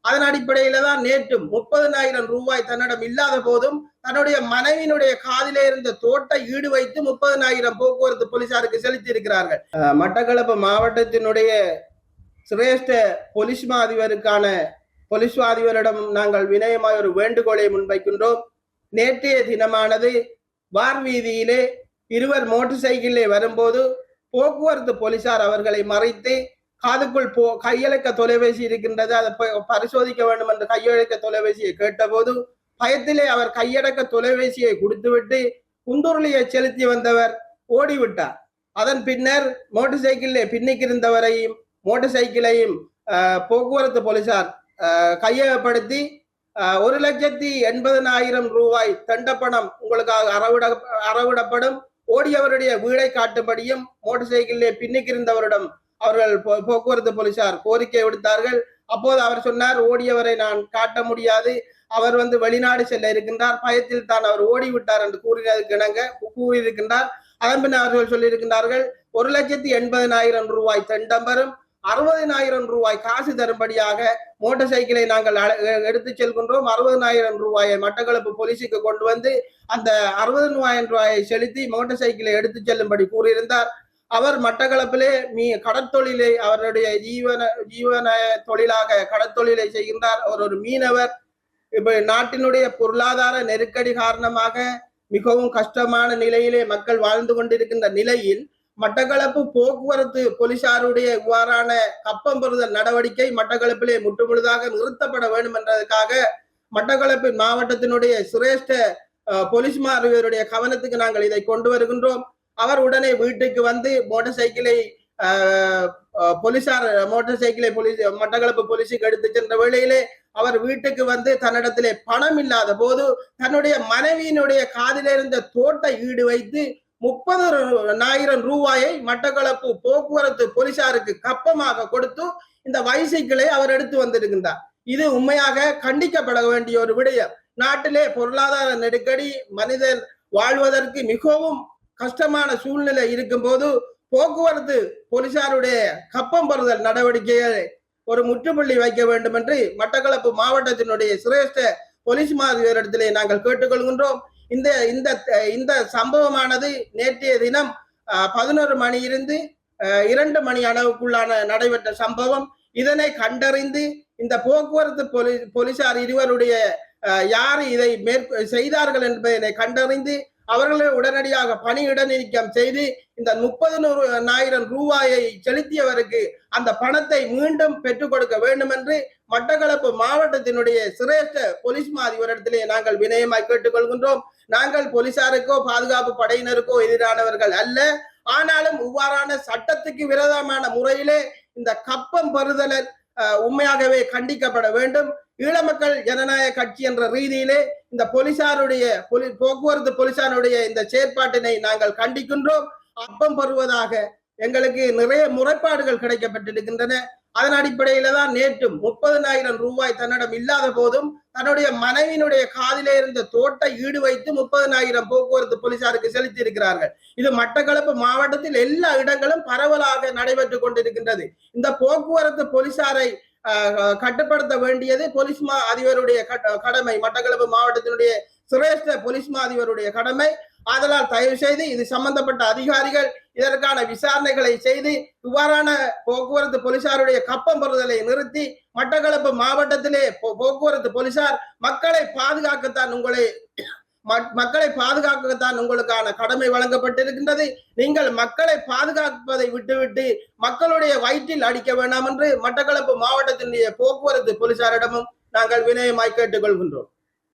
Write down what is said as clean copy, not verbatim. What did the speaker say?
அதன் அடிப்படையில தான் நேற்றும் 30,000 ரூபாய் தன்னிடம் இல்லாத போதும் தன்னுடைய மனைவியினுடைய காதிலே இருந்த தோட்டை ஈடு வைத்து 30,000 போக்குவரத்து போலீசாருக்கு செலுத்தி இருக்கிறார்கள். மட்டக்களப்பு மாவட்டத்தினுடைய சிரேஷ்ட போலீஸ் அதிபருக்கான போலீஸ் அதிபரிடம் நாங்கள் வினயமாய் ஒரு வேண்டுகோளை முன்வைக்கின்றோம். நேற்றைய தினமானது வார் வீதியிலே இருவர் மோட்டார் சைக்கிளிலே வரும்போது போக்குவரத்து போலீசார் அவர்களை மறைத்து காதுக்குள் கையடக்க தொலைபேசி இருக்கின்றது, அதை பரிசோதிக்க வேண்டும் என்று கையடக்க தொலைபேசியை கேட்டபோது பயத்திலே அவர் கையடக்க தொலைபேசியை கொடுத்துவிட்டு குந்துருளியை செலுத்தி வந்தவர் ஓடிவிட்டார். அதன் பின்னர் மோட்டார் சைக்கிளிலே பின்னிக்கிருந்தவரையும் மோட்டார் சைக்கிளையும் போக்குவரத்து போலீசார் கையகப்படுத்தி 1,80,000 ரூபாய் தண்டப்பணம் உங்களுக்காக அறவிடப்படும், ஓடியவருடைய வீடை காட்டும்படியும் மோட்டார் சைக்கிளிலே பின்னிக்கிருந்தவரிடம் அவர்கள் போக்குவரத்து போலீசார் கோரிக்கை விடுத்தார்கள். அப்போது அவர் சொன்னார், ஓடியவரை நான் காட்ட முடியாது, அவர் வெளிநாடு செல்ல இருக்கின்றார், பயத்தில் தான் அவர் ஓடிவிட்டார் என்று கூறியிருக்கின்றார். அதன் பின் அவர்கள் சொல்லியிருக்கின்றார்கள் 1,80,000 ரூபாய் தண்டம் வரும், 60,000 ரூபாய் காசு தரும்படியாக மோட்டார் சைக்கிளை நாங்கள் எடுத்து செல்கின்றோம். 60,000 ரூபாயை மட்டக்களப்பு போலீஸுக்கு கொண்டு வந்து அந்த 60,000 ரூபாயை செலுத்தி மோட்டார் சைக்கிளை எடுத்து செல்லும்படி கூறியிருந்தார். அவர் மட்டக்களப்பிலே கடற்தொழிலை அவருடைய ஜீவன தொழிலாக கடற்தொழிலை செய்கின்றார். அவர் ஒரு மீனவர். இப்ப நாட்டினுடைய பொருளாதார நெருக்கடி காரணமாக மிகவும் கஷ்டமான நிலையிலே மக்கள் வாழ்ந்து கொண்டிருக்கின்ற நிலையில் மட்டக்களப்பு போக்குவரத்து போலீசாருடைய இவ்வாறான கப்பம் பெறுதல் நடவடிக்கை மட்டக்களப்பிலே முற்றுமுழுதாக நிறுத்தப்பட வேண்டும் என்றதுக்காக மட்டக்களப்பு மாவட்டத்தினுடைய சிரேஷ்ட போலீஸ் அதிபருடைய கவனத்துக்கு நாங்கள் இதை கொண்டு வருகின்றோம். அவர் உடனே வீட்டுக்கு வந்து மோட்டார் சைக்கிளை மட்டக்களப்பு போலீஸுக்கு எடுத்து சென்ற வேளையிலே அவர் வீட்டுக்கு வந்து தன்னிடத்திலே பணம் இல்லாத போது தன்னுடைய மனைவியினுடைய காதில் இருந்த தோட்டை ஈடு வைத்து 30,000 ரூபாயை மட்டக்களப்பு போக்குவரத்து போலீசாருக்கு கப்பமாக கொடுத்து இந்த பைசைக்கிளை அவர் எடுத்து வந்திருக்கின்றார். இது உண்மையாக கண்டிக்கப்பட வேண்டிய ஒரு விடயம். நாட்டிலே பொருளாதார நெருக்கடி, மனிதன் வாழ்வதற்கு மிகவும் கஷ்டமான சூழ்நிலை இருக்கும் போது போக்குவரத்து போலீசாருடைய கப்பம் பெறுதல் நடவடிக்கைகளை ஒரு முற்றுப்புள்ளி வைக்க வேண்டும் என்று மட்டக்களப்பு மாவட்டத்தினுடைய சிரேஷ்ட போலீஸ் மாதிரியிடத்திலே நாங்கள் கேட்டுக்கொள்கின்றோம். இந்த சம்பவமானது நேற்றைய தினம் 11 மணியிலிருந்து 2 மணி அளவுக்குள்ளான நடைபெற்ற சம்பவம். இதனை கண்டறிந்து இந்த போக்குவரத்து போலீசார் இருவருடைய யார் இதை செய்தார்கள் என்பதை கண்டறிந்து அவர்களை உடனடியாக பணியிட நீக்கம் செய்து இந்த 30,000 ரூபாயை செலுத்தியவருக்கு அந்த பணத்தை மீண்டும் பெற்றுக் கொடுக்க வேண்டும் என்று மட்டக்களப்பு மாவட்டத்தினுடைய சிரேஷ்ட போலீஸ் அதிபரிடத்திலே நாங்கள் வினயமாய் கேட்டுக்கொள்கின்றோம். நாங்கள் போலீசாருக்கோ பாதுகாப்பு படையினருக்கோ எதிரானவர்கள் அல்ல. ஆனாலும் இவ்வாறான சட்டத்துக்கு விரோதமான முறையிலே இந்த கப்பம் பெறுதல் உண்மையாகவே கண்டிக்கப்பட வேண்டும். ஈழமக்கள் ஜனநாயக கட்சி என்ற ரீதியிலே இந்த போக்குவரத்து போலீசாருடைய இந்த செயற்பாட்டினை நாங்கள் கண்டிக்கின்றோம். அப்பம் பெறுவதாக எங்களுக்கு நிறைய முறைப்பாடுகள் கிடைக்கப்பட்டிருக்கின்றன. அதன் அடிப்படையில தான் நேற்றும் 30,000 ரூபாய் தன்னிடம் இல்லாத போதும் தன்னுடைய மனைவியினுடைய காதிலே இருந்த தோட்டை ஈடு வைத்து 30,000 போக்குவரத்து போலீசாருக்கு செலுத்தி இருக்கிறார்கள். இது மட்டக்களப்பு மாவட்டத்தில் எல்லா இடங்களும் பரவலாக நடைபெற்றுக் கொண்டிருக்கின்றது. இந்த போக்குவரத்து போலீசாரை கட்டுப்படுத்த வேண்டியது போலீஸ் அதிபருடைய கடமை, மட்டக்களப்பு மாவட்டத்தினுடைய சிரேஷ்ட போலீஸ் அதிபருடைய கடமை. ஆதலால் தயவு செய்து இது சம்பந்தப்பட்ட அதிகாரிகள் இதற்கான விசாரணைகளை செய்து இவ்வாறான போக்குவரத்து போலீசாருடைய கப்பம் பெறுதலை நிறுத்தி மட்டக்களப்பு மாவட்டத்திலே போக்குவரத்து போலீசார் மக்களை பாதுகாக்கத்தான் உங்களுக்கான கடமை வழங்கப்பட்டிருக்கின்றது. நீங்கள் மக்களை பாதுகாப்பதை விட்டுவிட்டு மக்களுடைய வயிற்றில் அடிக்க வேண்டாம் என்று மட்டக்களப்பு மாவட்டத்தினுடைய போக்குவரத்து போலீசாரிடமும் நாங்கள் வினயமாய் கேட்டுக்கொள்கின்றோம்.